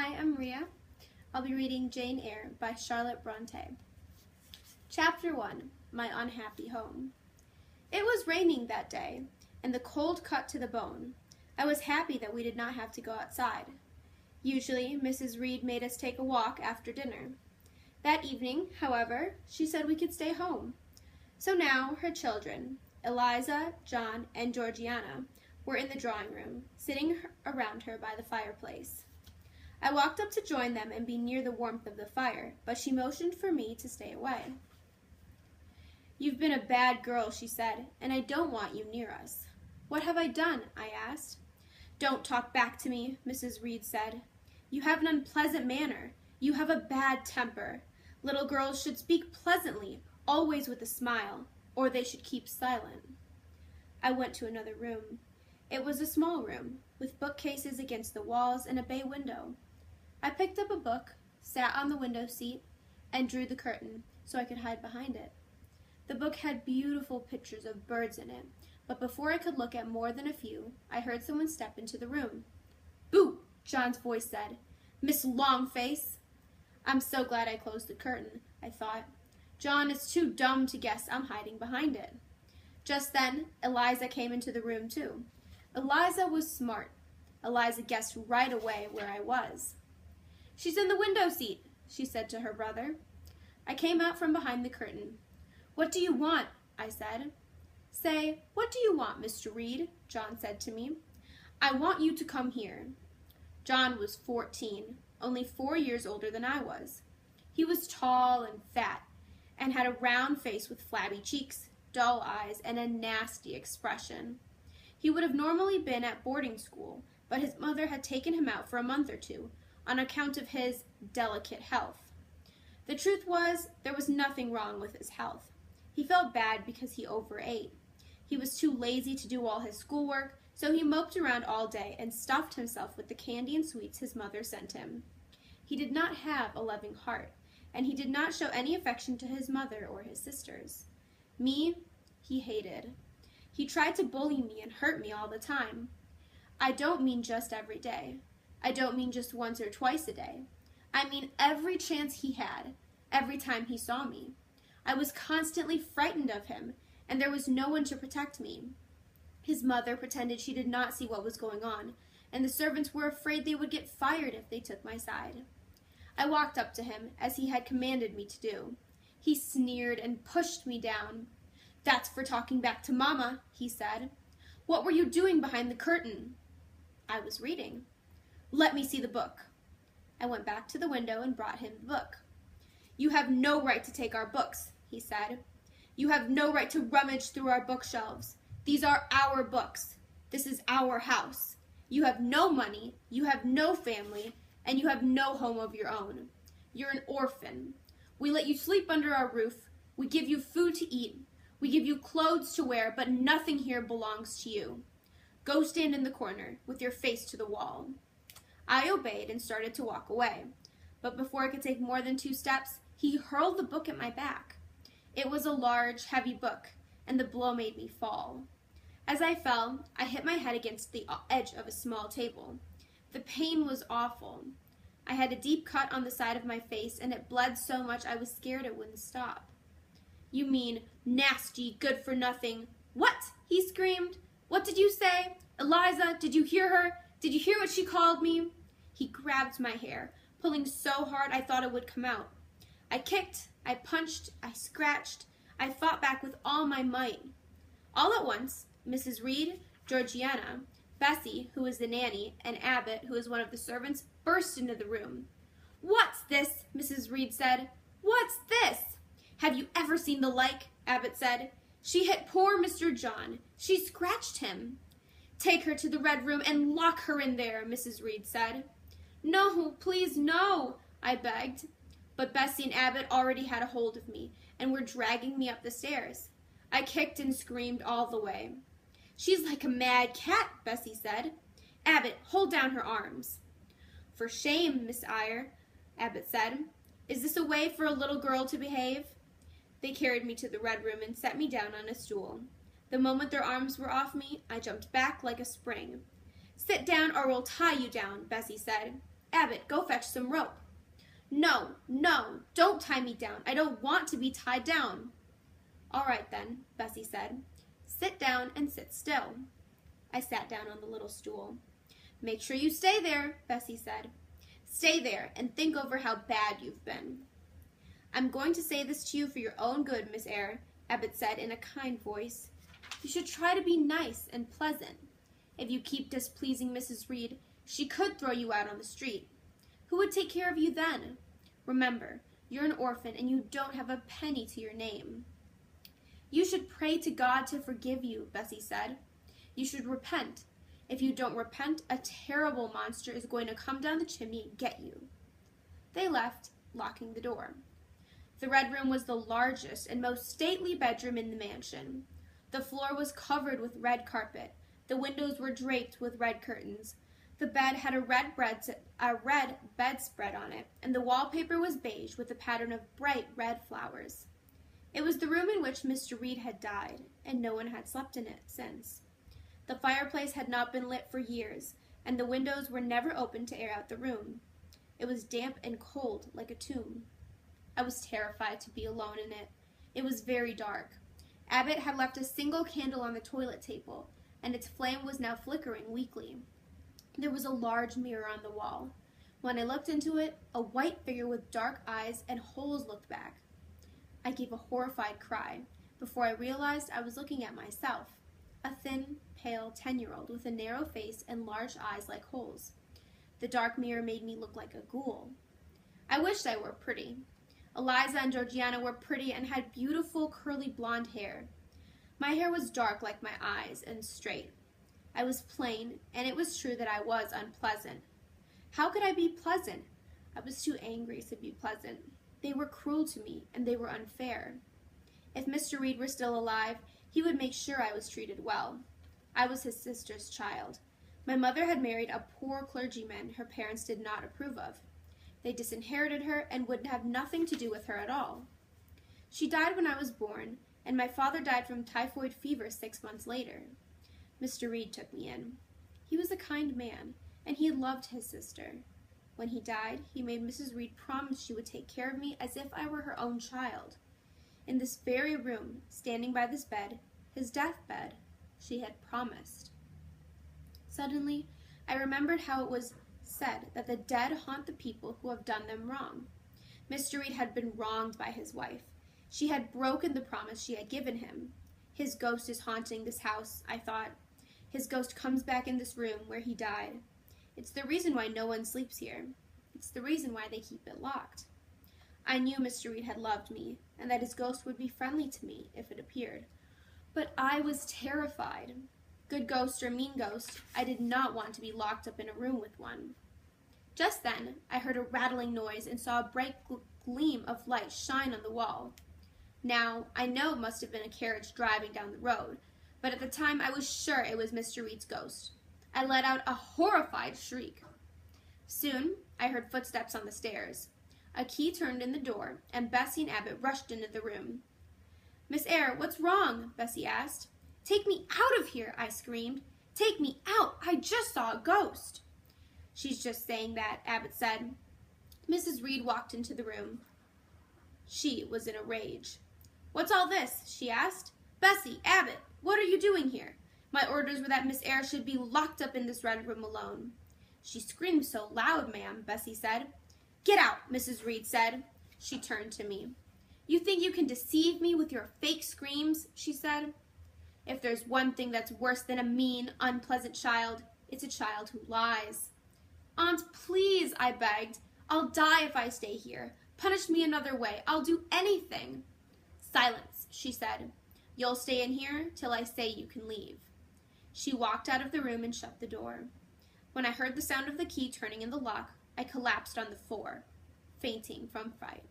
Hi, I'm Rhea. I'll be reading Jane Eyre by Charlotte Bronte. Chapter 1, My Unhappy Home. It was raining that day, and the cold cut to the bone. I was happy that we did not have to go outside. Usually, Mrs. Reed made us take a walk after dinner. That evening, however, she said we could stay home. So now her children, Eliza, John, and Georgiana, were in the drawing room, sitting around her by the fireplace. I walked up to join them and be near the warmth of the fire, but she motioned for me to stay away. "You've been a bad girl," she said, "and I don't want you near us." "What have I done?" I asked. "Don't talk back to me," Mrs. Reed said. "You have an unpleasant manner. You have a bad temper. Little girls should speak pleasantly, always with a smile, or they should keep silent." I went to another room. It was a small room, with bookcases against the walls and a bay window. I picked up a book, sat on the window seat, and drew the curtain so I could hide behind it. The book had beautiful pictures of birds in it, but before I could look at more than a few, I heard someone step into the room. "Boo!" John's voice said. "Miss Longface!" I'm so glad I closed the curtain, I thought. John is too dumb to guess I'm hiding behind it. Just then, Eliza came into the room too. Eliza was smart. Eliza guessed right away where I was. "She's in the window seat," she said to her brother. I came out from behind the curtain. "What do you want?" I said. "Say, what do you want, Mr. Reed?" John said to me. "I want you to come here." John was 14, only 4 years older than I was. He was tall and fat, and had a round face with flabby cheeks, dull eyes, and a nasty expression. He would have normally been at boarding school, but his mother had taken him out for a month or two, on account of his delicate health. The truth was, there was nothing wrong with his health. He felt bad because he overate. He was too lazy to do all his schoolwork, so he moped around all day and stuffed himself with the candy and sweets his mother sent him. He did not have a loving heart, and he did not show any affection to his mother or his sisters. Me, he hated. He tried to bully me and hurt me all the time. I don't mean just every day. I don't mean just once or twice a day. I mean every chance he had, every time he saw me. I was constantly frightened of him, and there was no one to protect me. His mother pretended she did not see what was going on, and the servants were afraid they would get fired if they took my side. I walked up to him, as he had commanded me to do. He sneered and pushed me down. "That's for talking back to Mama," he said. "What were you doing behind the curtain?" "I was reading." "Let me see the book." I went back to the window and brought him the book. "You have no right to take our books," he said. "You have no right to rummage through our bookshelves. These are our books. This is our house. You have no money, you have no family, and you have no home of your own. You're an orphan. We let you sleep under our roof. We give you food to eat. We give you clothes to wear, but nothing here belongs to you. Go stand in the corner, with your face to the wall." I obeyed and started to walk away, but before I could take more than 2 steps, he hurled the book at my back. It was a large, heavy book, and the blow made me fall. As I fell, I hit my head against the edge of a small table. The pain was awful. I had a deep cut on the side of my face, and it bled so much I was scared it wouldn't stop. "You mean, nasty, good-for-nothing—" "What?" he screamed. "What did you say? Eliza, did you hear her? Did you hear what she called me?" He grabbed my hair, pulling so hard I thought it would come out. I kicked, I punched, I scratched, I fought back with all my might. All at once, Mrs. Reed, Georgiana, Bessie, who was the nanny, and Abbott, who was one of the servants, burst into the room. "What's this?" Mrs. Reed said. "What's this?" "Have you ever seen the like?" Abbott said. "She hit poor Mr. John. She scratched him." "Take her to the red room and lock her in there," Mrs. Reed said. "No, please, no," I begged. But Bessie and Abbott already had a hold of me and were dragging me up the stairs. I kicked and screamed all the way. "She's like a mad cat," Bessie said. "Abbott, hold down her arms." "For shame, Miss Eyre," Abbott said. "Is this a way for a little girl to behave?" They carried me to the red room and set me down on a stool. The moment their arms were off me, I jumped back like a spring. "Sit down or we'll tie you down," Bessie said. Abbott, go fetch some rope." "No, no, don't tie me down. I don't want to be tied down." "All right then," Bessie said. "Sit down and sit still." I sat down on the little stool. "Make sure you stay there," Bessie said. "Stay there and think over how bad you've been." "I'm going to say this to you for your own good, Miss Eyre," Abbott said in a kind voice. "You should try to be nice and pleasant. If you keep displeasing Mrs. Reed, she could throw you out on the street. Who would take care of you then? Remember, you're an orphan and you don't have a penny to your name." "You should pray to God to forgive you," Bessie said. "You should repent. If you don't repent, a terrible monster is going to come down the chimney and get you." They left, locking the door. The red room was the largest and most stately bedroom in the mansion. The floor was covered with red carpet. The windows were draped with red curtains. The bed had a red bedspread on it, and the wallpaper was beige with a pattern of bright red flowers. It was the room in which Mr. Reed had died, and no one had slept in it since. The fireplace had not been lit for years, and the windows were never opened to air out the room. It was damp and cold like a tomb. I was terrified to be alone in it. It was very dark. Abbott had left a single candle on the toilet table, and its flame was now flickering weakly. There was a large mirror on the wall. When I looked into it, a white figure with dark eyes and holes looked back. I gave a horrified cry before I realized I was looking at myself, a thin, pale 10-year-old with a narrow face and large eyes like holes. The dark mirror made me look like a ghoul. I wished I were pretty. Eliza and Georgiana were pretty and had beautiful curly blonde hair. My hair was dark like my eyes and straight. I was plain, and it was true that I was unpleasant. How could I be pleasant? I was too angry to be pleasant. They were cruel to me, and they were unfair. If Mr. Reed were still alive, he would make sure I was treated well. I was his sister's child. My mother had married a poor clergyman her parents did not approve of. They disinherited her and would have nothing to do with her at all. She died when I was born, and my father died from typhoid fever 6 months later. Mr. Reed took me in. He was a kind man, and he loved his sister. When he died, he made Mrs. Reed promise she would take care of me as if I were her own child. In this very room, standing by this bed, his deathbed, she had promised. Suddenly, I remembered how it was said that the dead haunt the people who have done them wrong. Mr. Reed had been wronged by his wife. She had broken the promise she had given him. His ghost is haunting this house, I thought. His ghost comes back in this room where he died. It's the reason why no one sleeps here. It's the reason why they keep it locked. I knew Mr. Reed had loved me, and that his ghost would be friendly to me if it appeared. But I was terrified. Good ghost or mean ghost, I did not want to be locked up in a room with one. Just then, I heard a rattling noise and saw a bright gleam of light shine on the wall. Now, I know it must have been a carriage driving down the road, but at the time I was sure it was Mr. Reed's ghost. I let out a horrified shriek. Soon, I heard footsteps on the stairs. A key turned in the door, and Bessie and Abbott rushed into the room. "Miss Eyre, what's wrong?" Bessie asked. "Take me out of here," I screamed. "Take me out! I just saw a ghost." "She's just saying that," Abbott said. Mrs. Reed walked into the room. She was in a rage. "What's all this?" she asked. "Bessie, Abbott, what are you doing here? My orders were that Miss Eyre should be locked up in this red room alone." "She screamed so loud, ma'am," Bessie said. "Get out," Mrs. Reed said. She turned to me. "You think you can deceive me with your fake screams?" she said. "If there's one thing that's worse than a mean, unpleasant child, it's a child who lies." "Aunt, please," I begged. "I'll die if I stay here. Punish me another way. I'll do anything." "Silence," she said. "You'll stay in here till I say you can leave." She walked out of the room and shut the door. When I heard the sound of the key turning in the lock, I collapsed on the floor, fainting from fright.